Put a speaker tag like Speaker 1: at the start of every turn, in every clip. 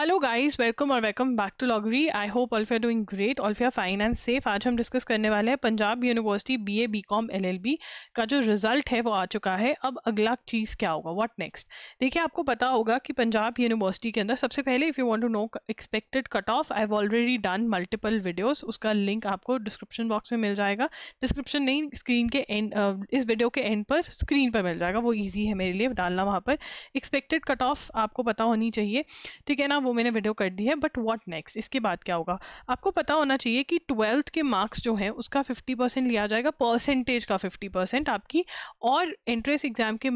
Speaker 1: Hello guys, welcome और welcome back to Logri. I hope all of you are doing great, all of you are fine and safe. आज हम discuss करने वाले हैं Punjab university BA BCom LLB का जो result है वो आ चुका है। अब अगला चीज़ क्या होगा, व्हाट नेक्स्ट। देखिए, आपको पता होगा कि पंजाब यूनिवर्सिटी के अंदर सबसे पहले if you want to know expected cut off, I have already done multiple videos. उसका लिंक आपको डिस्क्रिप्शन बॉक्स में मिल जाएगा। डिस्क्रिप्शन नहीं, स्क्रीन के एंड, इस वीडियो के एंड पर स्क्रीन पर मिल जाएगा। वो ईजी है मेरे लिए डालना वहाँ पर। एक्सपेक्टेड कट ऑफ आपको पता होनी चाहिए, ठीक है ना। वो मैंने वीडियो कर दी है। बट व्हाट नेक्स्ट, इसके बाद क्या होगा आपको पता होना चाहिए कि 12th के मार्क्स जो हैं उसका 50% लिया जाएगा, परसेंटेज का 50% आपकी, और एंट्रेंस एग्जाम के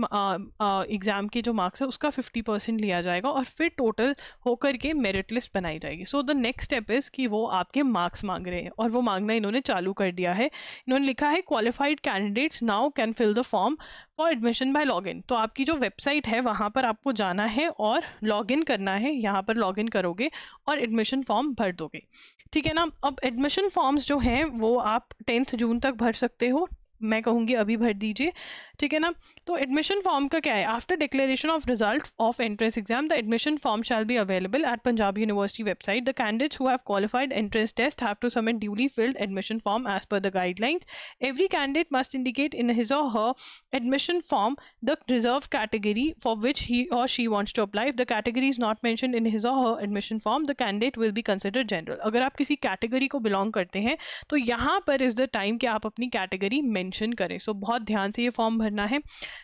Speaker 1: एग्जाम के जो मार्क्स है उसका 50% लिया जाएगा, और फिर टोटल होकर के मेरिट लिस्ट बनाई जाएगी। So the next step is कि वो आपके मार्क्स मांग रहे हैं, और वो मांगना इन्होंने चालू कर दिया है। इन्होंने लिखा है qualified candidates now can fill the form for admission by login. तो आपकी जो वेबसाइट है वहां पर आपको जाना है और लॉगिन करना है। यहाँ पर लॉगिन करोगे और एडमिशन फॉर्म भर दोगे, ठीक है ना। अब एडमिशन फॉर्म्स जो हैं वो आप 10th जून तक भर सकते हो। मैं कहूँगी अभी भर दीजिए, ठीक है ना। तो एडमिशन फॉर्म का क्या है, after declaration of result of entrance exam the admission form shall be available at Punjab University website. The candidates who have qualified entrance test have to submit duly filled admission form as per the guidelines. Every candidate must indicate in his or her admission form the reserved category for which he or she wants to apply. If the category is not mentioned in his or her admission form, the candidate will be considered general. अगर आप किसी category को belong करते हैं तो यहाँ पर is the time कि आप अपनी कैटेगरी मेंशन करें। सो बहुत ध्यान से ये फॉर्म भरना है।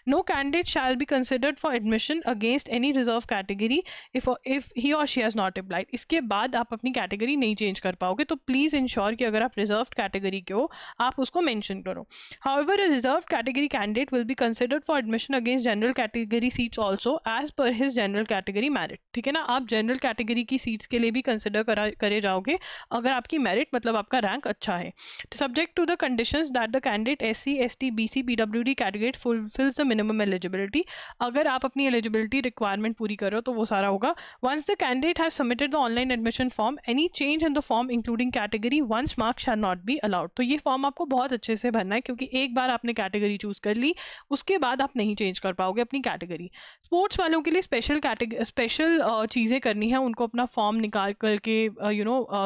Speaker 1: No candidate shall be considered for admission against any reserve category if he or she has not applied. इसके बाद आप अपनी कैटेगरी नहीं चेंज कर पाओगे, तो प्लीज इंश्योर कि अगर आप रिजर्व कैटेगरी के हो आप उसको मेंशन करो। However, a reserved category candidate will be considered for admission against general category seats also as per his general category merit। ठीक है ना, आप जनरल कैटेगरी की सीट्स के लिए भी कंसिडर करे जाओगे अगर आपकी मेरिट मतलब आपका रैंक अच्छा है। Subject to the conditions that the candidate SC ST BC PWD category fulfils the minimum eligibility. अगर आप अपनी एलिजिबिलिटी रिक्वायरमेंट पूरी करो तो वो सारा होगा। Once the candidate has submitted the online admission form any change in the form including category once marks shall not be allowed. तो ये फॉर्म आपको बहुत अच्छे से भरना है, क्योंकि एक बार आपने कैटेगरी चूज कर ली उसके बाद आप नहीं चेंज कर पाओगे अपनी कैटेगरी। स्पोर्ट्स वालों के लिए स्पेशल चीज़ें करनी है, उनको अपना फॉर्म निकाल करके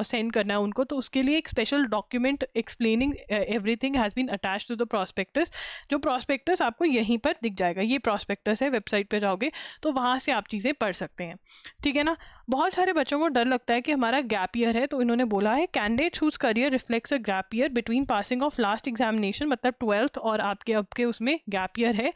Speaker 1: सेंड करना है उनको। तो उसके लिए एक special document explaining everything has been attached to the prospectus. जो प्रॉस्पेक्टस आपको यहीं पर दिख जाएगा, ये प्रॉस्पेक्टस है। वेबसाइट पे जाओगे तो वहाँ से आप चीज़ें पढ़ सकते हैं, ठीक है ना। बहुत सारे बच्चों को डर लगता है कि हमारा गैप ईयर है, तो इन्होंने बोला है candidates whose career reflects a gap year between passing of last examination, मतलब 12th और आपके अब के उसमें गैप ईयर है।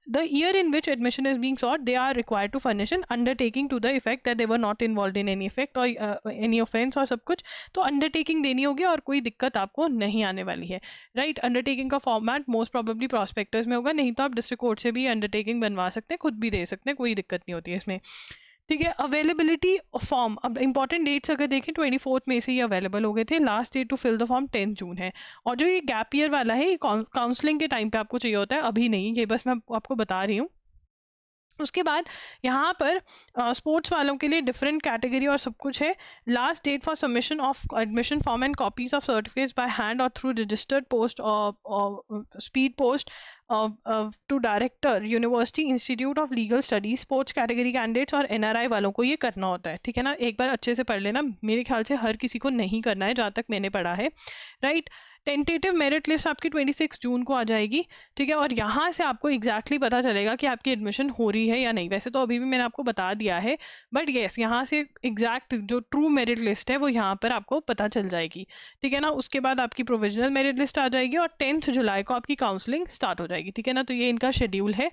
Speaker 1: The year in which admission is being sought they are required to furnish an undertaking to the effect that they were not involved in any effect और any offence और सब कुछ। तो अंडरटेकिंग देनी होगी और कोई दिक्कत आपको नहीं आने वाली है, राइट। अंडरटेकिंग का फॉर्मेट मोस्ट प्रोबेबली प्रॉस्पेक्टस में होगा, नहीं तो आप डिस्ट्रिक्ट कोर्ट से भी अंडरटेकिंग बनवा सकते हैं, खुद भी दे सकते हैं, कोई दिक्कत नहीं होती है इसमें, ठीक है। अवेलेबिलिटी फॉर्म, अब इंपॉर्टेंट डेट्स अगर देखें 24 मई से ये अवेलेबल हो गए थे। Last date to fill the form 10 June है। और जो ये गैप ईयर वाला है ये काउंसलिंग के टाइम पे आपको चाहिए होता है, अभी नहीं, ये बस मैं आपको बता रही हूँ। उसके बाद यहाँ पर स्पोर्ट्स वालों के लिए डिफरेंट कैटेगरी और सब कुछ है। Last date for submission of admission form and copies of certificates by hand और थ्रू रजिस्टर्ड पोस्ट और speed post to director university institute of legal studies. Sports category candidates और NRI वालों को ये करना होता है, ठीक है ना। एक बार अच्छे से पढ़ लेना, मेरे ख्याल से हर किसी को नहीं करना है जहाँ तक मैंने पढ़ा है, राइट। टेंटेटिव मेरिट लिस्ट आपकी 26 जून को आ जाएगी, ठीक है। और यहाँ से आपको एग्जैक्टली पता चलेगा कि आपकी एडमिशन हो रही है या नहीं। वैसे तो अभी भी मैंने आपको बता दिया है, बट येस, यहाँ से एग्जैक्ट जो ट्रू मेरिट लिस्ट है वो यहाँ पर आपको पता चल जाएगी, ठीक है ना। उसके बाद आपकी प्रोविजनल मेरिट लिस्ट आ जाएगी और 10th जुलाई को आपकी काउंसलिंग स्टार्ट हो जाएगी, ठीक है ना। तो ये इनका शेड्यूल है।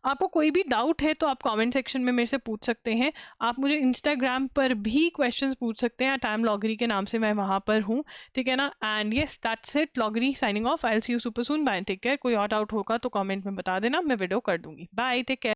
Speaker 1: आपको कोई भी डाउट है तो आप कमेंट सेक्शन में मेरे से पूछ सकते हैं। आप मुझे इंस्टाग्राम पर भी क्वेश्चंस पूछ सकते हैं, टाइम लॉगरी के नाम से मैं वहां पर हूँ, ठीक है ना। And yes, that's it, Logri signing off. I will see you super soon, bye, take care. कोई और डाउट होगा तो कमेंट में बता देना, मैं वीडियो कर दूंगी। Bye, take care.